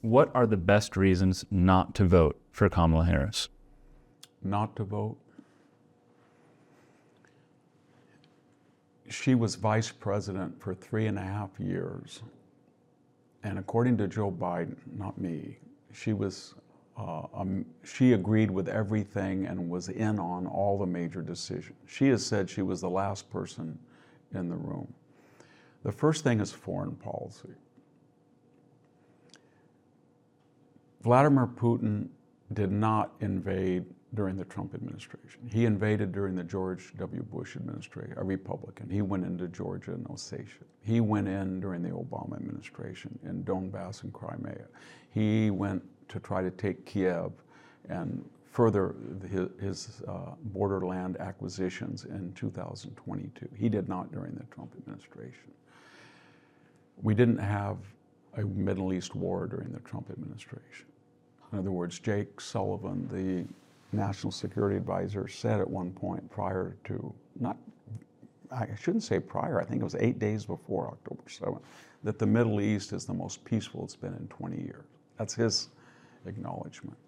What are the best reasons not to vote for Kamala Harris? Not to vote? She was vice president for 3.5 years. And according to Joe Biden, not me, she agreed with everything and was in on all the major decisions. She has said she was the last person in the room. The first thing is foreign policy. Vladimir Putin did not invade during the Trump administration. He invaded during the George W. Bush administration, a Republican. He went into Georgia and Ossetia. He went in during the Obama administration in Donbass and Crimea. He went to try to take Kiev and further his borderland acquisitions in 2022. He did not during the Trump administration. We didn't have a Middle East war during the Trump administration. In other words, Jake Sullivan, the National Security Advisor, said at one point prior to, I shouldn't say prior, I think it was 8 days before October 7th, that the Middle East is the most peaceful it's been in 20 years. That's his acknowledgement.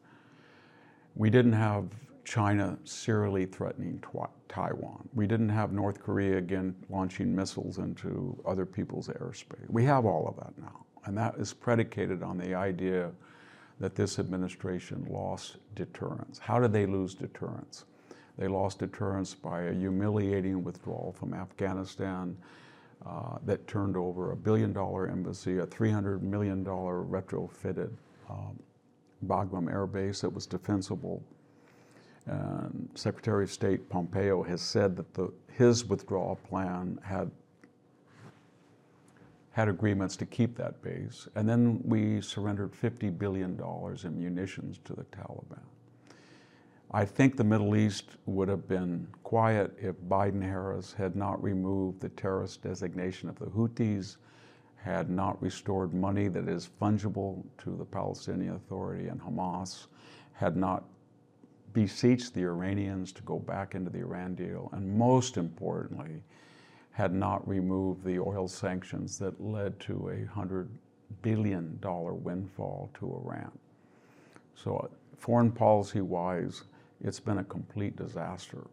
We didn't have China serially threatening Taiwan. We didn't have North Korea again launching missiles into other people's airspace. We have all of that now, and that is predicated on the idea that this administration lost deterrence. How did they lose deterrence? They lost deterrence by a humiliating withdrawal from Afghanistan that turned over $1 billion embassy, a $300 million retrofitted Bagram Air Base that was defensible. And Secretary of State Pompeo has said that his withdrawal plan had agreements to keep that base. And then we surrendered $50 billion in munitions to the Taliban. I think the Middle East would have been quiet if Biden-Harris had not removed the terrorist designation of the Houthis, had not restored money that is fungible to the Palestinian Authority and Hamas, had not beseeched the Iranians to go back into the Iran deal, and most importantly, had not removed the oil sanctions that led to a $100 billion windfall to Iran. So foreign policy-wise, it's been a complete disaster.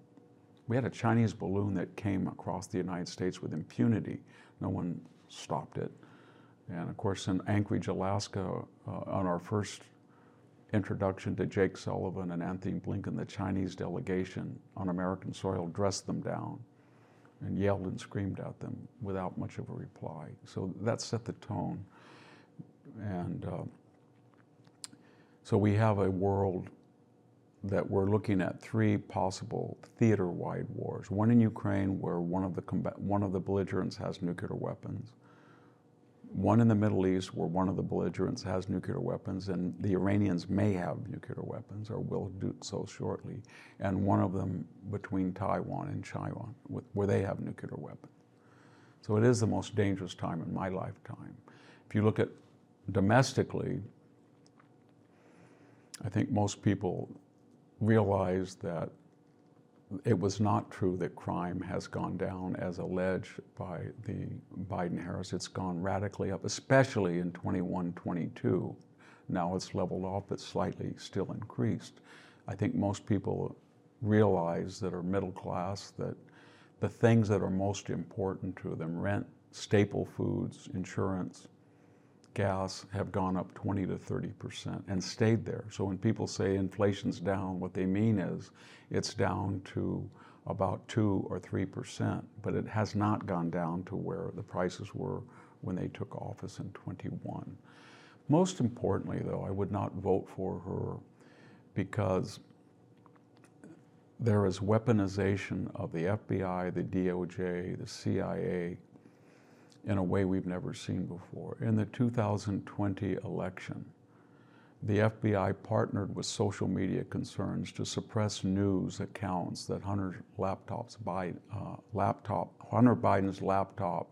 We had a Chinese balloon that came across the United States with impunity. No one stopped it. And of course, in Anchorage, Alaska, on our first introduction to Jake Sullivan and Anthony Blinken, the Chinese delegation on American soil dressed them down and yelled and screamed at them without much of a reply. So that set the tone. And so we have a world that we're looking at 3 possible theater-wide wars. One in Ukraine, where one of the belligerents has nuclear weapons. One in the Middle East, where one of the belligerents has nuclear weapons, and the Iranians may have nuclear weapons or will do so shortly. And one of them between Taiwan and China, where they have nuclear weapons. So it is the most dangerous time in my lifetime. If you look at domestically, I think most people realize that it was not true that crime has gone down as alleged by the Biden-Harris. It's gone radically up, especially in 21-22. Now it's leveled off, but slightly still increased. I think most people realize that are middle class that the things that are most important to them, rent, staple foods, insurance, gas, have gone up 20 to 30% and stayed there. So when people say inflation's down, what they mean is it's down to about 2 or 3%, but it has not gone down to where the prices were when they took office in 21. Most importantly, though, I would not vote for her because there is weaponization of the FBI, the DOJ, the CIA, in a way we've never seen before. In the 2020 election, the FBI partnered with social media concerns to suppress news accounts that Hunter Biden's laptop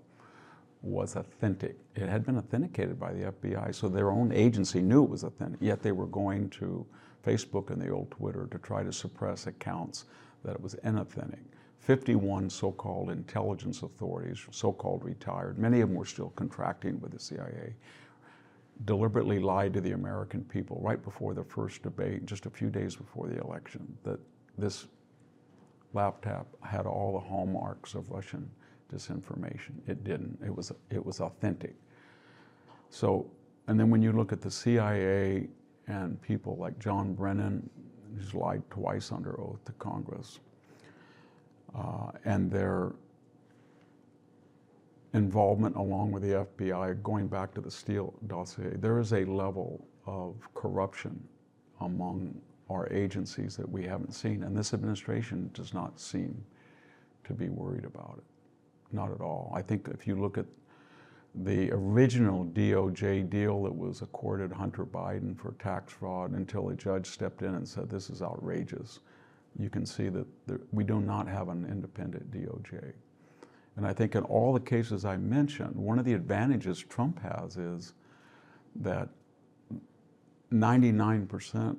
was authentic. It had been authenticated by the FBI, so their own agency knew it was authentic, yet they were going to Facebook and the old Twitter to try to suppress accounts that it was inauthentic. 51 so-called intelligence authorities, so-called retired, many of them were still contracting with the CIA, deliberately lied to the American people right before the first debate, just a few days before the election, that this laptop had all the hallmarks of Russian disinformation. It didn't. It was authentic. So, and then when you look at the CIA and people like John Brennan, who's lied twice under oath to Congress, and their involvement along with the FBI, going back to the Steele dossier, there is a level of corruption among our agencies that we haven't seen, and this administration does not seem to be worried about it, not at all. I think if you look at the original DOJ deal that was accorded Hunter Biden for tax fraud until a judge stepped in and said this is outrageous, you can see that we do not have an independent DOJ. And I think in all the cases I mentioned, one of the advantages Trump has is that 99%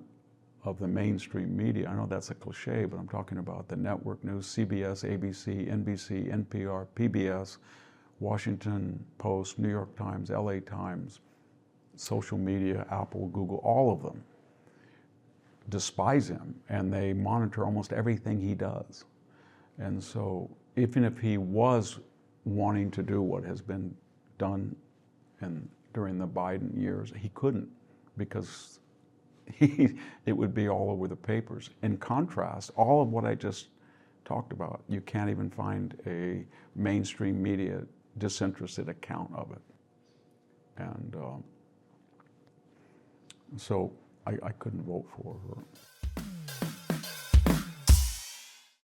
of the mainstream media, I know that's a cliche, but I'm talking about the network news, CBS, ABC, NBC, NPR, PBS, Washington Post, New York Times, LA Times, social media, Apple, Google, all of them despise him, and they monitor almost everything he does. And so even if he was wanting to do what has been done during the Biden years, he couldn't, because it would be all over the papers. In contrast, all of what I just talked about, you can't even find a mainstream media disinterested account of it. And so I couldn't vote for her.